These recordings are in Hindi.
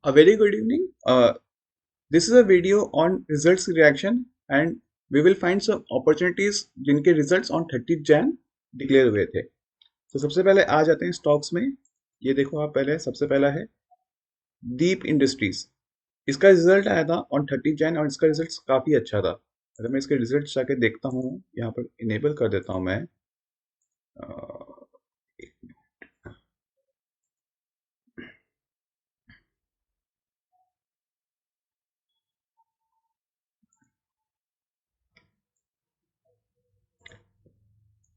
A very good evening. This is a video on results reaction and we will find some opportunities जिनके results on 30 Jan डिक्लेयर हुए थे। तो सबसे पहले आ जाते हैं स्टॉक्स में। ये देखो आप, पहले सबसे पहला है दीप इंडस्ट्रीज। इसका रिजल्ट आया था ऑन 30 Jan और इसका रिजल्ट काफी अच्छा था। अगर मैं इसके रिजल्ट जाके देखता हूँ, यहाँ पर इनेबल कर देता हूँ मैं। अ,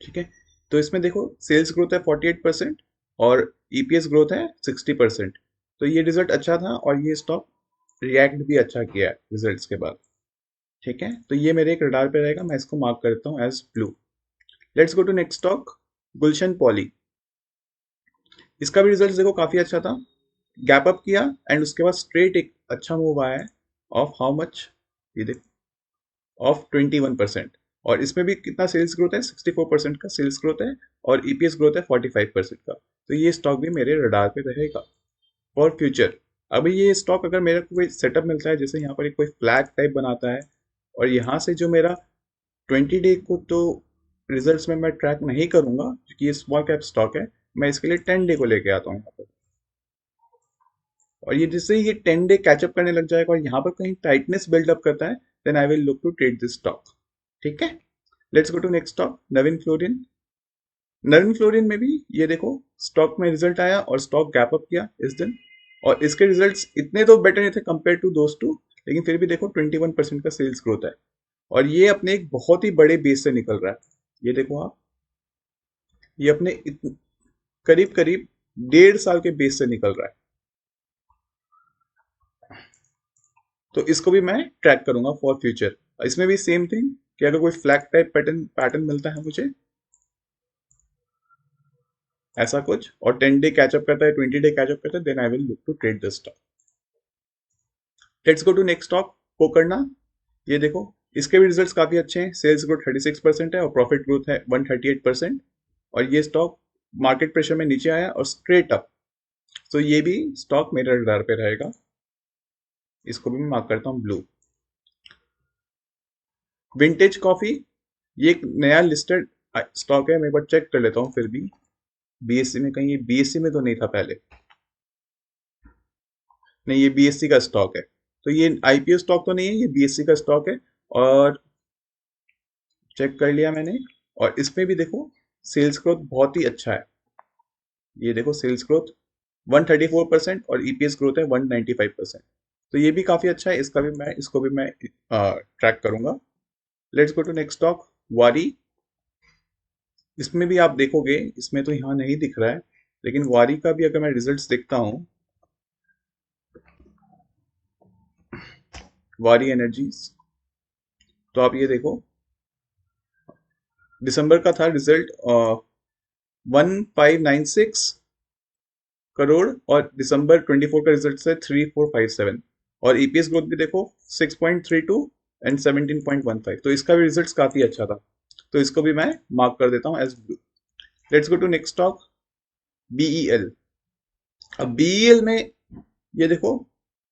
ठीक है, तो इसमें देखो सेल्स ग्रोथ है 48% और ईपीएस ग्रोथ है 60%। तो ये रिजल्ट अच्छा था और ये स्टॉक रिएक्ट भी अच्छा किया है रिजल्ट्स के बाद। ठीक है, तो ये मेरे एक रडार पे रहेगा, मैं इसको मार्क करता हूँ as blue. Let's go to next stock, Gulshan poly. इसका भी रिजल्ट देखो काफी अच्छा था, गैप अप किया एंड उसके बाद स्ट्रेट एक अच्छा मूव आया है ऑफ हाउ मच, ये देखो, ऑफ 21%। और इसमें भी कितना सेल्स ग्रोथ है, 64% का सेल्स ग्रोथ है और ईपीएस ग्रोथ है 45% का। तो ये स्टॉक भी मेरे रडार पे रहेगा फॉर फ्यूचर। अभी ये स्टॉक अगर मेरे को कोई सेटअप मिलता है, जैसे यहाँ पर एक कोई फ्लैग टाइप बनाता है और यहाँ से जो मेरा 20 डे को तो रिजल्ट्स में मैं ट्रैक नहीं करूंगा क्योंकि ये स्मॉल कैप स्टॉक है, मैं इसके लिए 10 डे को लेके आता हूँ यहाँ पर। और ये जिससे ये 10 डे कैचअप करने लग जाएगा और यहाँ पर कहीं टाइटनेस बिल्डअप करता है, then I will look to trade this stock. ठीक है, let's go to next stock, Navin fluorine. Navin fluorine में भी ये देखो स्टॉक में रिजल्ट आया और स्टॉक गैप अप किया इस दिन। और इसके रिजल्ट्स इतने तो बेटर नहीं थे कंपेयर टू दोस टू, लेकिन फिर भी देखो 21% का सेल्स ग्रोथ है और ये अपने एक बहुत ही बड़े बेस से निकल रहा है। ये देखो आप, ये अपने करीब करीब 1.5 साल के बेस से निकल रहा है। तो इसको भी मैं ट्रैक करूंगा फॉर फ्यूचर। इसमें भी सेम थिंग कि अगर कोई फ्लैग टाइप पैटर्न पैटर्न मिलता है मुझे ऐसा कुछ और 10 डे कैचअप करता है, 20 डे कैचअप करता है, then I will look to trade the stock. Let's go to next stock, कोकरना। ये देखो इसके भी रिजल्ट्स काफी अच्छे हैं, सेल्स ग्रोथ 36% है और प्रॉफिट ग्रोथ है 138%। और ये स्टॉक मार्केट प्रेशर में नीचे आया और स्ट्रेट अप। तो ये भी स्टॉक मेरे रडार पे रहेगा, इसको भी मैं मार्क करता हूँ ब्लू। विंटेज कॉफी, ये एक नया लिस्टेड स्टॉक है, मैं एक बार चेक कर लेता हूँ फिर भी बीएससी में, कहीं ये बीएससी में तो नहीं था पहले। नहीं, ये बीएससी का स्टॉक है, तो ये आईपीओ स्टॉक तो नहीं है, ये बीएससी का स्टॉक है। और चेक कर लिया मैंने और इसमें भी देखो सेल्स ग्रोथ बहुत ही अच्छा है। ये देखो सेल्स ग्रोथ 134% और ईपीएस ग्रोथ है 195%। तो ये भी काफी अच्छा है, इसको भी मैं ट्रैक करूंगा। Let's go to next stock, Waaree. इसमें भी आप देखोगे, इसमें तो यहाँ नहीं दिख रहा है, लेकिन वारी का भी अगर मैं रिजल्ट्स देखता हूँ, वारी एनर्जीज, तो आप ये देखो दिसंबर का था रिजल्ट 1596 करोड़ और दिसंबर 24 का रिजल्ट है 3457। और ईपीएस ग्रोथ भी देखो 6.32 एंड 17.15। तो इसका भी रिजल्ट काफी अच्छा था, तो इसको भी मैं मार्क कर देता हूँ as blue. Let's go to next stock, BEL. अब बीईएल में ये देखो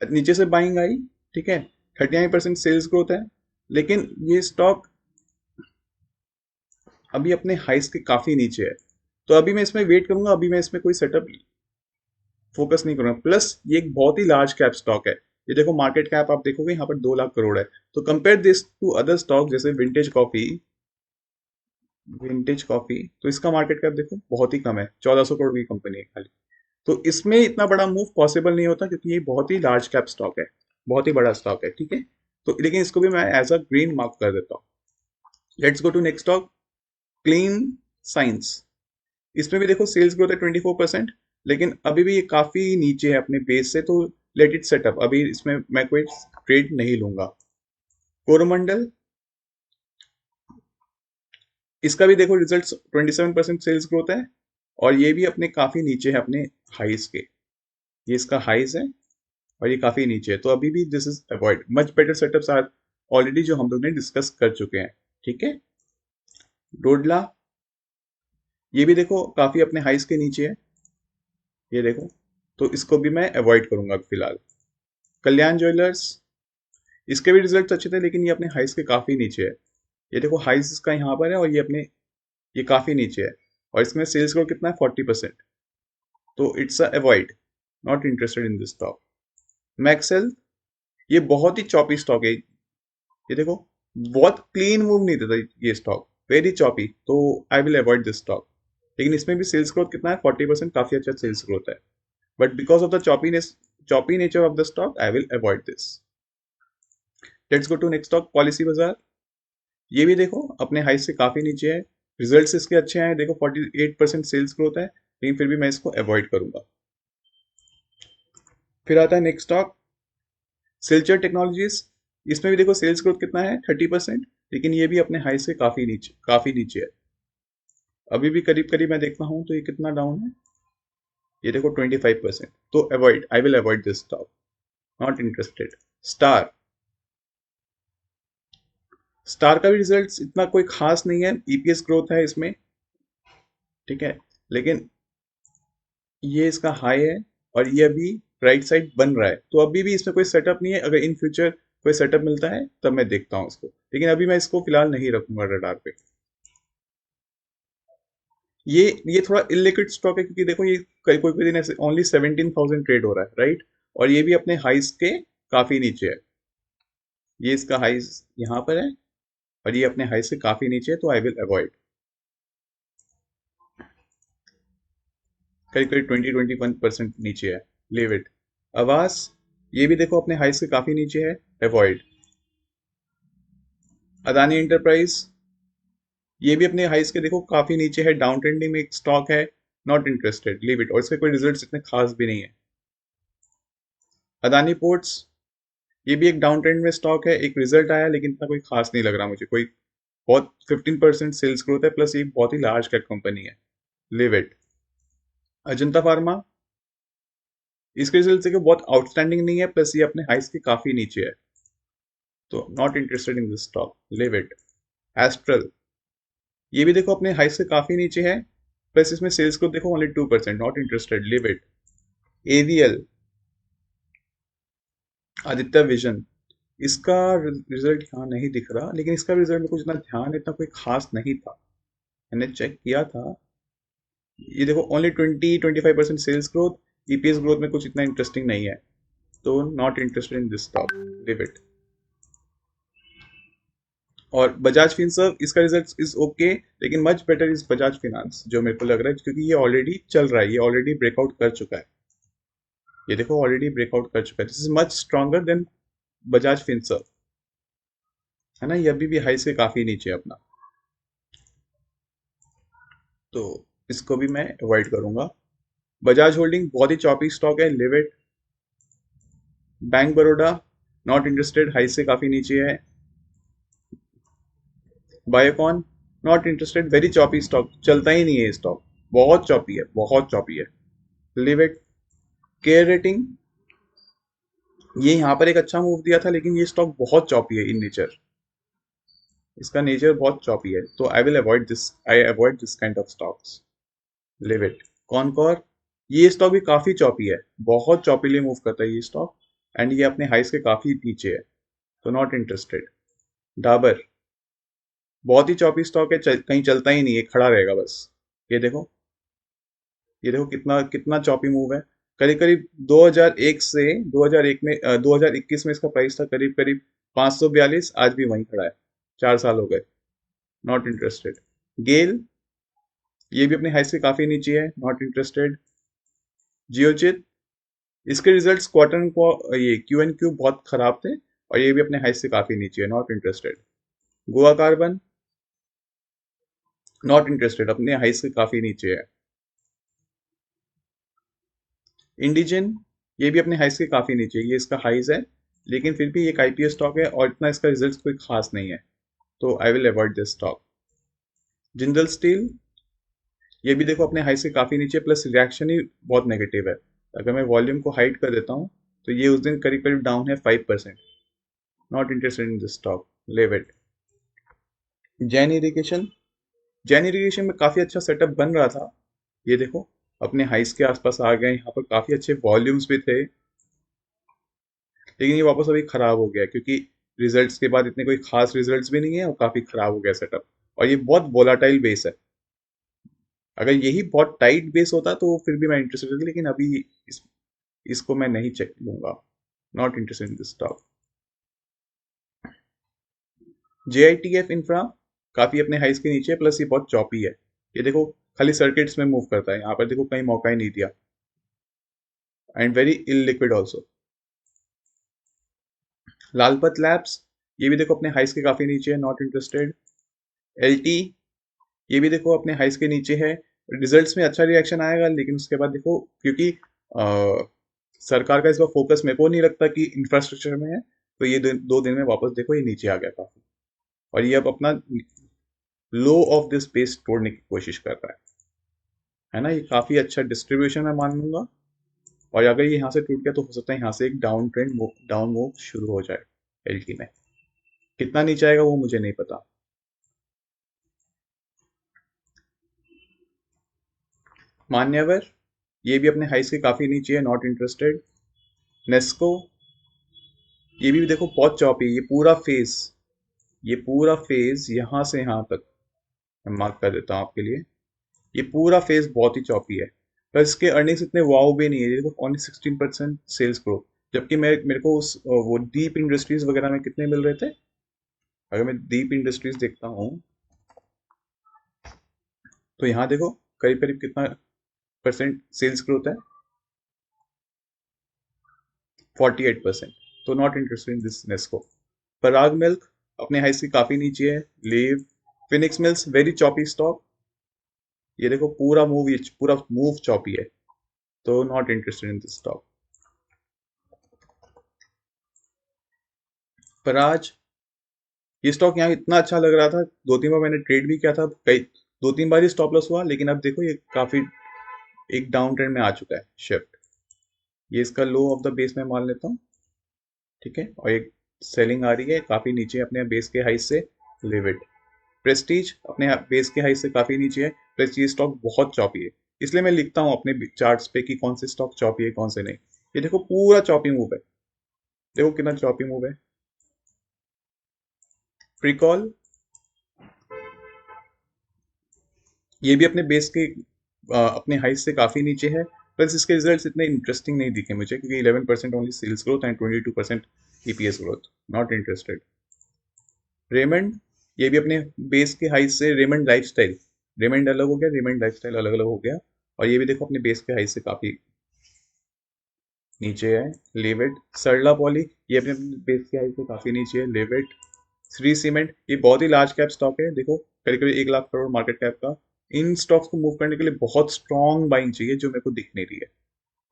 नीचे से बाइंग आई, ठीक है, 39% सेल्स ग्रोथ है, लेकिन ये स्टॉक अभी अपने हाइस के काफी नीचे है। तो अभी मैं इसमें वेट करूंगा, अभी मैं इसमें कोई सेटअप फोकस नहीं करूंगा। प्लस ये एक बहुत ही लार्ज कैप स्टॉक है, ये देखो मार्केट कैप आप देखोगे यहाँ पर 2 लाख करोड़ है। तो compare this to other stock जैसे विंटेज कॉफी, तो इसका मार्केट कैप देखो बहुत ही कम है, 1400 करोड़ की कंपनी है खाली। तो इसमें इतना बड़ा मूव पॉसिबल नहीं होता क्योंकि ये बहुत ही लार्ज कैप स्टॉक है, बहुत ही बड़ा स्टॉक है। ठीक है, तो लेकिन इसको भी मैं एज अ ग्रीन मार्क कर देता हूँ। Let's go to next stock, clean science. इसमें भी देखो सेल्स ग्रोथ है 24%, लेकिन अभी भी ये काफी नीचे है अपने बेस से, तो लेट इट सेटअप, अभी इसमें मैं कोई ट्रेड नहीं लूंगा। कोरोमंडल, इसका भी देखो रिजल्ट 27% सेल्स ग्रोथ है और ये भी अपने काफी नीचे है अपने हाइस के। ये इसका हाइस है और ये काफी नीचे है, तो अभी भी this is avoid, much better setups are already जो हम लोग ने डिस्कस कर चुके हैं। ठीक है, डोडला, ये भी देखो काफी अपने हाइस के नीचे है, ये देखो, तो इसको भी मैं अवॉइड करूंगा फिलहाल। कल्याण ज्वेलर्स, इसके भी रिजल्ट्स अच्छे थे लेकिन ये अपने हाइस के काफ़ी नीचे है। ये देखो हाइस इसका यहाँ पर है और ये काफ़ी नीचे है और इसमें सेल्स ग्रोथ कितना है 40%। तो it's a avoid, not interested in this stock. मैक्सेल, ये बहुत ही चॉपी स्टॉक है। ये देखो बहुत क्लीन मूव नहीं देता ये स्टॉक, वेरी चॉपी, तो आई विल अवॉइड दिस स्टॉक। लेकिन इसमें भी सेल्स ग्रोथ कितना है 40%, काफी अच्छा सेल्स ग्रोथ है। But because of the choppy nature of the stock I will avoid this. Let's go to next stock, policy Bazaar. ये भी देखो अपने हाई से काफी नीचे है, रिजल्ट्स इसके अच्छे हैं, देखो 48% सेल्स ग्रोथ है, लेकिन फिर भी मैं इसको अवॉइड करूंगा। फिर आता है नेक्स्ट स्टॉक सिल्चर टेक्नोलॉजीज। इसमें भी देखो सेल्स ग्रोथ कितना है 30%, लेकिन ये भी अपने हाई से काफी नीचे है। अभी भी करीब करीब मैं देखता हूं तो ये कितना डाउन है, ये देखो 25%। तो avoid, I will avoid this stock, not interested. Star, star का भी रिजल्ट इतना कोई खास नहीं है, ईपीएस ग्रोथ है इसमें, ठीक है, लेकिन ये इसका हाई है और ये अभी राइट साइड बन रहा है, तो अभी भी इसमें कोई सेटअप नहीं है। अगर इन फ्यूचर कोई सेटअप मिलता है तब मैं देखता हूँ इसको, लेकिन अभी मैं इसको फिलहाल नहीं रखूंगा रडार पे। ये थोड़ा इलिक्विड स्टॉक है क्योंकि देखो ये कोई कोई दिन ऐसे ओनली 17,000 ट्रेड हो रहा है, राइट, और ये भी अपने हाइस के काफी नीचे है। ये इसका हाइस यहाँ पर है और ये अपने हाई से काफी नीचे है, तो आई विल अवॉइड। करीब करीब 20-21% नीचे है, लीव इट। आवास, ये भी देखो अपने हाई से काफी नीचे है, अवॉइड। अदानी एंटरप्राइज, ये भी अपने हाइस के देखो काफी नीचे है, डाउन ट्रेंडिंग में एक स्टॉक है, नॉट इंटरेस्टेड, लीव इट, और इसके कोई रिजल्ट्स इतने खास भी नहीं है। अदानी पोर्ट्स, ये भी एक डाउन ट्रेंड में स्टॉक है, एक रिजल्ट आया लेकिन इतना कोई खास नहीं लग रहा मुझे, कोई बहुत 15% सेल्स ग्रोथ है, प्लस ये बहुत ही लार्ज कैप कंपनी है, लिव इट। अजंता फार्मा, इसके रिजल्ट देखो बहुत आउटस्टैंडिंग नहीं है, प्लस ये अपने हाइस के काफी नीचे है, तो not interested in this stock, leave it. Astral, ये भी देखो अपने हाइस से काफी नीचे है, प्लस इसमें सेल्स ग्रोथ देखो only 2%, not interested, live it. AVL, Aditya vision, इसका रिजल्ट यहाँ नहीं दिख रहा, लेकिन इसका रिजल्ट में कुछ इतना ध्यान इतना कोई खास नहीं था, मैंने चेक किया था। ये देखो only 20-25% sales growth, EPS growth में कुछ इतना इंटरेस्टिंग नहीं है, तो not interested in this stock, leave it. और बजाज फिनसर्व, इसका रिजल्ट इज ओके, लेकिन much better is Bajaj Finance, जो मेरे को लग रहा है, क्योंकि ये ऑलरेडी चल रहा है, ये ऑलरेडी ब्रेकआउट कर चुका है, ये देखो ऑलरेडी ब्रेकआउट कर चुका है, this is much stronger than Bajaj Finserv, है ना, ये अभी भी हाई से काफी नीचे है अपना, तो इसको भी मैं अवॉइड करूंगा। बजाज होल्डिंग बहुत ही चॉपी स्टॉक है, live it. Bank Baroda, not interested, high से काफी नीचे है। Biocon, not interested, very choppy stock, चलता ही नहीं है स्टॉक, बहुत चॉपी है, बहुत चॉपी है, लिव इट। केयर रेटिंग, ये यहाँ पर एक अच्छा मूव दिया था, लेकिन ये स्टॉक बहुत चॉपी है इन नेचर, इसका नेचर बहुत चॉपी है, तो I avoid this kind of stocks, live it. Concor, ये स्टॉक भी काफी चॉपी है, बहुत चॉपीली मूव करता है ये स्टॉक, एंड ये अपने हाइस के काफी नीचे है, तो नॉट इंटरेस्टेड। डाबर, बहुत ही चॉपी स्टॉक है, कहीं चलता ही नहीं है, खड़ा रहेगा बस। ये देखो, ये देखो कितना कितना चॉपी मूव है, करीब करीब 2001 से 2001 में 2021 में इसका प्राइस था करीब करीब 542, आज भी वहीं खड़ा है, 4 साल हो गए, नॉट इंटरेस्टेड। गेल, ये भी अपने हाई से काफी नीचे है, नॉट इंटरेस्टेड। जियोचित, इसके रिजल्ट्स क्वार्टर को ये क्यू एंड क्यू बहुत खराब थे, और ये भी अपने हाई से काफी नीचे है, not interested. Goa carbon, not interested, अपने हाई से काफी नीचे है। इंडिजन, ये भी अपने हाइस के काफी नीचे है, ये इसका हाइज है, लेकिन फिर भी एक आईपीओ स्टॉक है और इतना इसका रिजल्ट कोई खास नहीं है, तो आई will avoid this stock. Jindal steel, ये भी देखो अपने हाई से काफी नीचे, प्लस रिएक्शन ही बहुत नेगेटिव है, अगर मैं वॉल्यूम को हाइड कर देता हूँ तो ये उस दिन करीब करीब डाउन है 5%, not interested in this stock, leave it. Jain irrigation, Jain irrigation में काफी अच्छा सेटअप बन रहा था, ये देखो अपने हाइस के आसपास आ गए, यहाँ पर काफी अच्छे वॉल्यूम्स भी थे, लेकिन ये वापस अभी खराब हो गया क्योंकि रिजल्ट्स के बाद इतने कोई खास रिजल्ट्स भी नहीं है और काफी खराब हो गया सेटअप। और ये बहुत वोलाटाइल बेस है। अगर यही बहुत टाइट बेस होता तो फिर भी मैं इंटरेस्टेड था, लेकिन अभी इसको मैं नहीं चेक लूंगा। Not interested in this stock. JITF infra काफी अपने हाइस के नीचे है, प्लस ये बहुत चॉपी है। ये देखो खाली सर्किट्स में मूव करता है, यहाँ पर देखो कहीं मौका ही नहीं दिया। And very ill liquid also. Lalpath labs, ये भी देखो अपने हाइस के काफी नीचे है, नॉट इंटरेस्टेड। LT, ये भी देखो अपने हाइस के नीचे है। रिजल्ट्स में अच्छा रिएक्शन आएगा, लेकिन उसके बाद देखो क्योंकि सरकार का इस बार फोकस मेरे को नहीं लगता कि इंफ्रास्ट्रक्चर में है, तो ये 2 दिन में वापस देखो ये नीचे आ गया काफी। और ये अब अपना लो ऑफ दिस बेस तोड़ने की कोशिश कर रहा है ना। ये काफी अच्छा डिस्ट्रीब्यूशन मैं मान लूंगा। और अगर ये यहाँ से टूट गया तो हो सकता है यहाँ से एक डाउन ट्रेंड डाउन मूव शुरू हो जाए LT में। कितना नीचे आएगा वो मुझे नहीं पता। मान्यवर, ये भी अपने हाइस के काफी नीचे है, नॉट इंटरेस्टेड। नेस्को, ये भी देखो बहुत चौपी है। ये पूरा फेज यहाँ से यहाँ तक मैं मार्क कर देता हूँ आपके लिए। ये पूरा फेज बहुत ही चौपी है। पर इसके अर्निंग्स इतने वाव भी नहीं है। ये देखो ओनली 16% सेल्स ग्रोथ, जबकि मेरे को वो डीप इंडस्ट्रीज वगैरह में कितने मिल रहे थे। अगर मैं डीप इंडस्ट्रीज देखता हूँ तो यहाँ देखो करीब करीब कितना परसेंट सेल्स ग्रोथ है, 48%। तो not interested in this Nesco. Parag milk अपने हाइस की काफी नीचे है। Leave, Phoenix Mills very choppy stock. ये देखो पूरा मूव चॉपी है, तो not interested in this stock. पराज, ये स्टॉक यहाँ इतना अच्छा लग रहा था, 2-3 बार मैंने ट्रेड भी किया था, कई 2-3 बार ही स्टॉप लॉस हुआ, लेकिन अब देखो ये काफी एक डाउन ट्रेंड में आ चुका है शिफ्ट। ये इसका लो ऑफ द बेस में मान लेता हूँ, ठीक है। और एक सेलिंग आ रही है काफी नीचे अपने बेस के हाई से। Live it. प्रेस्टीज अपने बेस के हाई से काफी नीचे है। प्रेस्टीज स्टॉक बहुत चॉपी है, इसलिए मैं लिखता हूँ अपने चार्ट्स पे कि कौन से स्टॉक चॉपी है कौन से नहीं। ये देखो पूरा चॉपी मूव है, देखो कितना चॉपी मूव है। प्रिकॉल, ये भी अपने बेस के अपने हाइट से काफी नीचे है। बस इसके रिजल्ट्स इतने इंटरेस्टिंग नहीं दिखे मुझे, क्योंकि 11% only sales growth and 22% EPS growth. Not interested. Raymond, ये भी अपने बेस के हाइट से। रेमंड लाइफस्टाइल, रेमंड अलग हो गया, रेमंड लाइफस्टाइल अलग अलग हो गया। और ये भी देखो अपने बेस के हाइट से काफी नीचे है। लेविट। सरला पॉली, ये अपने बेस के हाइट से काफी नीचे है। लेविट। श्री सीमेंट, ये बहुत ही लार्ज कैप स्टॉक है, देखो करीब करीब 1 लाख करोड़ मार्केट कैप का। इन स्टॉक्स को मूव करने के लिए बहुत स्ट्रॉन्ग बाइंग चाहिए, जो मेरे को दिख नहीं रही है।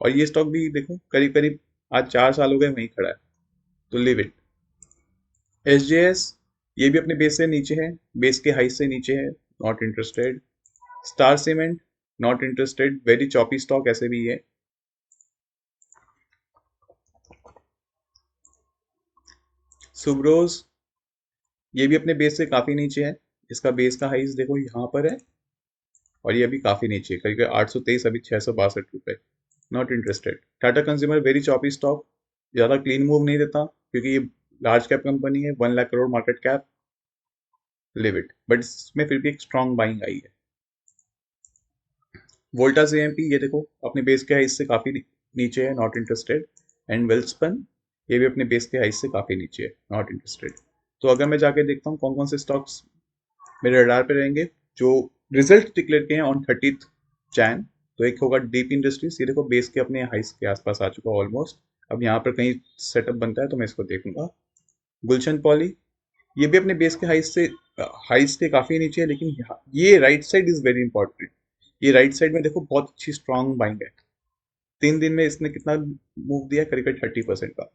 और ये स्टॉक भी देखो करीब करीब आज 4 साल हो गए वहीं खड़ा है, तो लिव इट। SJS, ये भी अपने बेस से नीचे है, बेस के हाइट से नीचे है, not interested. Star cement, not interested, very choppy stock ऐसे भी है। सुब्रोज, ये भी अपने बेस से काफी नीचे है। इसका बेस का हाइस देखो यहाँ पर है, और ये अभी काफी नीचे है, करीब 823, अभी 662 रुपए। Not interested. Tata consumer very choppy stock, ज्यादा क्लीन मूव नहीं देता, क्योंकि ये लार्ज कैप कंपनी है, 1 lakh crore market cap. Live it, but इसमें फिर भी एक स्ट्रॉन्ग बाइंग आई है। वोल्टास AMP, ये देखो अपने बेस के हाइट से काफी नीचे है, नॉट इंटरेस्टेड। एंड वेल्सपन, ये भी अपने बेस के हाइट से काफी नीचे है, नॉट इंटरेस्टेड। तो अगर मैं जाके देखता हूँ कौन कौन से स्टॉक्स मेरे रडार पे रहेंगे जो रिजल्ट डिक्लेयर किए हैं ऑन 30 जैन। तो एक होगा डीप इंडस्ट्रीज, ये देखो बेस के अपने हाइस के आसपास आ चुका ऑलमोस्ट। अब यहाँ पर कहीं सेटअप बनता है तो मैं इसको देखूंगा। गुलशन पॉली, ये भी अपने बेस के हाइस के काफी नीचे है, लेकिन ये right side is very important. ये राइट साइड में देखो बहुत अच्छी स्ट्रॉन्ग बाइंग है। 3 दिन में इसने कितना मूव दिया, करीब करीब 30% का।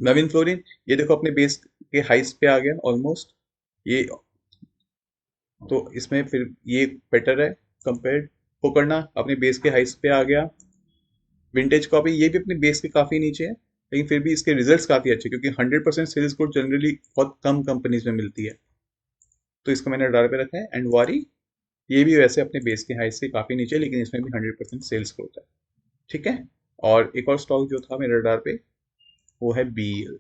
नवीन फ्लोरिन, ये देखो अपने बेस के हाइस पे आ गया ऑलमोस्ट। ये तो इसमें फिर ये बेटर है कंपेयर्ड। पोकरना अपने बेस के हाइस पे आ गया। विंटेज कॉपी, ये भी अपने बेस के काफी नीचे है, लेकिन फिर भी इसके रिजल्ट्स काफी अच्छे, क्योंकि 100% सेल्स ग्रोथ जनरली बहुत कम कंपनीज में मिलती है, तो इसको मैंने रडार पे रखा है। एंड वारी, ये भी वैसे अपने बेस के हाइस से काफी नीचे, लेकिन इसमें भी 100% सेल्स ग्रोथ है, ठीक है। और एक और स्टॉक जो था मेरे रडार पे, वो है BEL।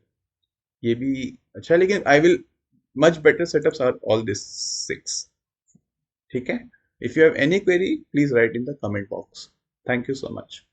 ये भी अच्छा है, लेकिन I will much better setups are all this 6। ठीक है। If you have any query please write in the comment box. Thank you so much.